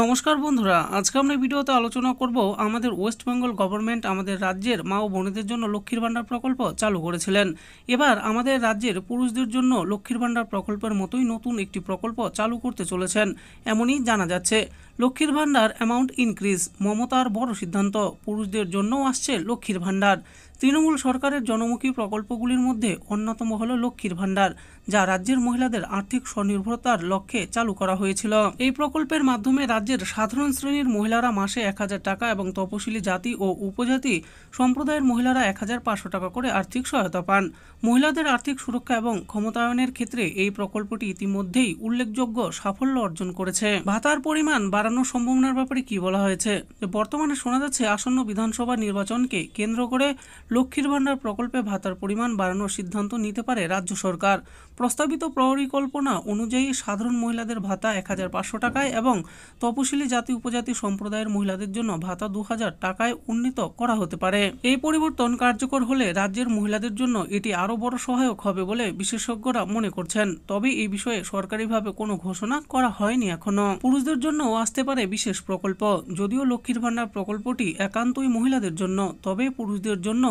নমস্কার বন্ধুরা, আজকে আমরা ভিডিওতে আলোচনা করব আমাদের ওয়েস্ট বেঙ্গল গভর্নমেন্ট আমাদের রাজ্যের মা ও বোনেদের জন্য লক্ষ্মীর ভাণ্ডার প্রকল্প চালু করেছিলেন। এবার আমাদের রাজ্যের পুরুষদের জন্য লক্ষ্মীর ভাণ্ডার প্রকল্পের মতোই নতুন একটি প্রকল্প চালু করতে চলেছেন এমনই জানা যাচ্ছে। লক্ষ্মীর ভাণ্ডার অ্যামাউন্ট ইনক্রিজ, মমতার বড় সিদ্ধান্ত, পুরুষদের জন্যও আসছে লক্ষ্মীর ভাণ্ডার। তৃণমূল সরকারের জনমুখী প্রকল্পগুলির মধ্যে অন্যতম হল লক্ষ্মীর ভাণ্ডার, যা রাজ্যের মহিলাদের আর্থিক স্বনির্ভরতার লক্ষ্যে চালু করা হয়েছিল। এই প্রকল্পের মাধ্যমে রাজ্যের সাধারণ শ্রেণীর মহিলারা মাসে ১,০০০ টাকা এবং তপশিলি জাতি ও উপজাতি সম্প্রদায়ের মহিলারা ১,৫০০ টাকা করে আর্থিক সহায়তা পান। মহিলাদের আর্থিক সুরক্ষা এবং ক্ষমতায়নের ক্ষেত্রে এই প্রকল্পটি ইতিমধ্যেই উল্লেখযোগ্য সাফল্য অর্জন করেছে। ভাতার পরিমাণ বাড়ানোর সম্ভাবনার ব্যাপারে কি বলা হয়েছে? বর্তমানে শোনা যাচ্ছে আসন্ন বিধানসভা নির্বাচনকে কেন্দ্র করে লক্ষ্মীর ভাণ্ডার প্রকল্পে ভাতার পরিমাণ বাড়ানোর সিদ্ধান্ত নিতে পারে রাজ্য সরকার। প্রস্তাবিত পরিকল্পনা অনুযায়ী সাধারণ মহিলাদের ভাতা ১,৫০০ টাকায় এবং তপশিলি জাতি উপজাতি সম্প্রদায়ের মহিলাদের জন্য ভাতা ২,০০০ টাকায় উন্নীত করা হতে পারে। এই পরিবর্তন কার্যকর হলে রাজ্যের মহিলাদের জন্য এটি আরও বড় সহায়ক হবে বলে বিশেষজ্ঞরা মনে করছেন। তবে এই বিষয়ে সরকারিভাবে কোনো ঘোষণা করা হয়নি এখনো। পুরুষদের জন্যও আসতে পারে বিশেষ প্রকল্প। যদিও লক্ষ্মীর ভাণ্ডার প্রকল্পটি একান্তই মহিলাদের জন্য, তবে পুরুষদের জন্য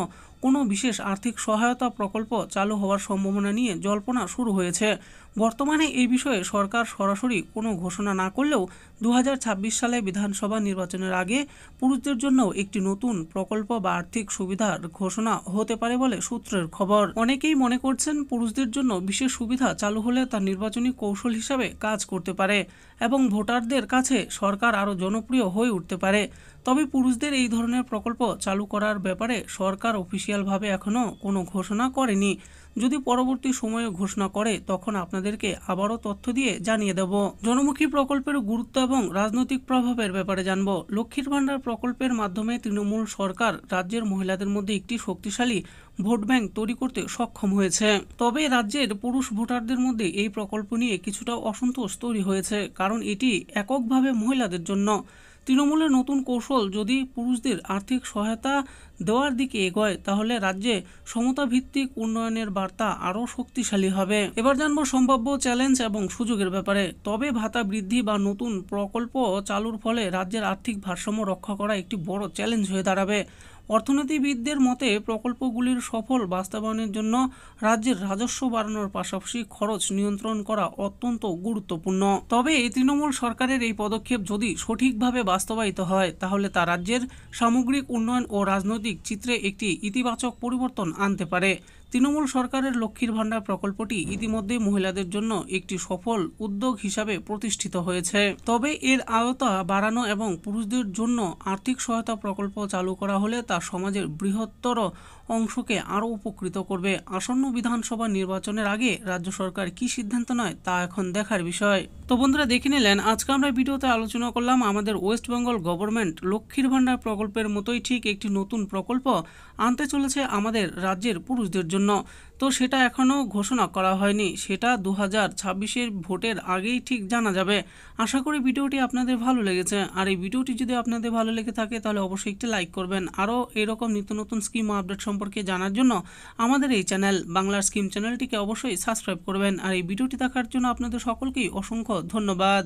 কোনো বিশেষ আর্থিক সহায়তা প্রকল্প চালু হওয়ার সম্ভাবনা নিয়ে জল্পনা শুরু হয়েছে। বর্তমানে এই বিষয়ে সরকার সরাসরি কোনো ঘোষণা না করলেও ২০২৬ সালে বিধানসভা নির্বাচনের আগে পুরুষদের জন্য একটি নতুন প্রকল্প বা আর্থিক সুবিধার ঘোষণা হতে পারে বলে সূত্রের খবর। অনেকেই মনে করছেন পুরুষদের জন্য বিশেষ সুবিধা চালু হলে তা নির্বাচনী কৌশল হিসাবে কাজ করতে পারে এবং ভোটারদের কাছে সরকার আরও জনপ্রিয় হয়ে উঠতে পারে। তবে পুরুষদের এই ধরনের প্রকল্প চালু করার ব্যাপারে সরকার অফিসিয়ালভাবে এখনও কোনো ঘোষণা করেনি। যদি পরবর্তী সময়ে ঘোষণা করে তখন আপনাদেরকে আবারও তথ্য দিয়ে জানিয়ে দেব। জনমুখী প্রকল্পের গুরুত্ব এবং রাজনৈতিক প্রভাবের ব্যাপারে জানব। লক্ষ্মীর ভাণ্ডার প্রকল্পের মাধ্যমে তৃণমূল সরকার রাজ্যের মহিলাদের মধ্যে একটি শক্তিশালী ভোট ব্যাংক তৈরি করতে সক্ষম হয়েছে। তবে রাজ্যের পুরুষ ভোটারদের মধ্যে এই প্রকল্প নিয়ে কিছুটা অসন্তোষ তৈরি হয়েছে, কারণ এটি এককভাবে মহিলাদের জন্য। তৃণমূলের নতুন কৌশল যদি পুরুষদের আর্থিক সহায়তা দেওয়ার দিকে এগোয়, তাহলে রাজ্যে সমতা ভিত্তিক উন্নয়নের বার্তা আরও শক্তিশালী হবে। এবার জানবো সম্ভাব্য চ্যালেঞ্জ এবং সুযোগের ব্যাপারে। তবে ভাতা বৃদ্ধি বা নতুন প্রকল্প চালুর ফলে রাজ্যের আর্থিক ভারসাম্য রক্ষা করা একটি বড় চ্যালেঞ্জ হয়ে দাঁড়াবে। অর্থনীতিবিদদের মতে প্রকল্পগুলির সফল বাস্তবায়নের জন্য রাজ্যের রাজস্ব বাড়ানোর পাশাপাশি খরচ নিয়ন্ত্রণ করা অত্যন্ত গুরুত্বপূর্ণ। তবে তৃণমূল সরকারের এই পদক্ষেপ যদি সঠিকভাবে বাস্তবায়িত হয়, তাহলে তা রাজ্যের সামগ্রিক উন্নয়ন ও রাজনৈতিক চিত্রে একটি ইতিবাচক পরিবর্তন আনতে পারে। তৃণমূল সরকারের লক্ষ্মীর ভাণ্ডার প্রকল্পটি ইতিমধ্যে মহিলাদের জন্য একটি সফল উদ্যোগ হিসাবে প্রতিষ্ঠিত হয়েছে। তবে এর আওতা বাড়ানো এবং পুরুষদের জন্য আর্থিক সহায়তা প্রকল্প চালু করা হলে তা সমাজের বৃহত্তর অংশকে আরও উপকৃত করবে। আসন্ন বিধানসভা নির্বাচনের আগে রাজ্য সরকার কী সিদ্ধান্ত নেয় তা এখন দেখার বিষয়। তো বন্ধুরা, দেখে নিলেন আজকে আমরা ভিডিওতে আলোচনা করলাম আমাদের ওয়েস্ট বেঙ্গল গভর্নমেন্ট লক্ষ্মীর ভাণ্ডার প্রকল্পের মতোই ঠিক একটি নতুন প্রকল্প আনতে চলেছে আমাদের রাজ্যের পুরুষদের জন্য। তো সেটা এখনও ঘোষণা করা হয়নি, সেটা ২০২৬-এর ভোটের আগেই ঠিক জানা যাবে। আশা করি ভিডিওটি আপনাদের ভালো লেগেছে। আর এই ভিডিওটি যদি আপনাদের ভালো লেগে থাকে তাহলে অবশ্যই একটি লাইক করবেন। আরও এরকম নিত্য নতুন স্কিম আপডেট সম্পর্কে জানার জন্য আমাদের এই চ্যানেল বাংলার স্কিম চ্যানেলটিকে অবশ্যই সাবস্ক্রাইব করবেন। আর এই ভিডিওটি দেখার জন্য আপনাদের সকলকেই অসংখ্য ধন্যবাদ।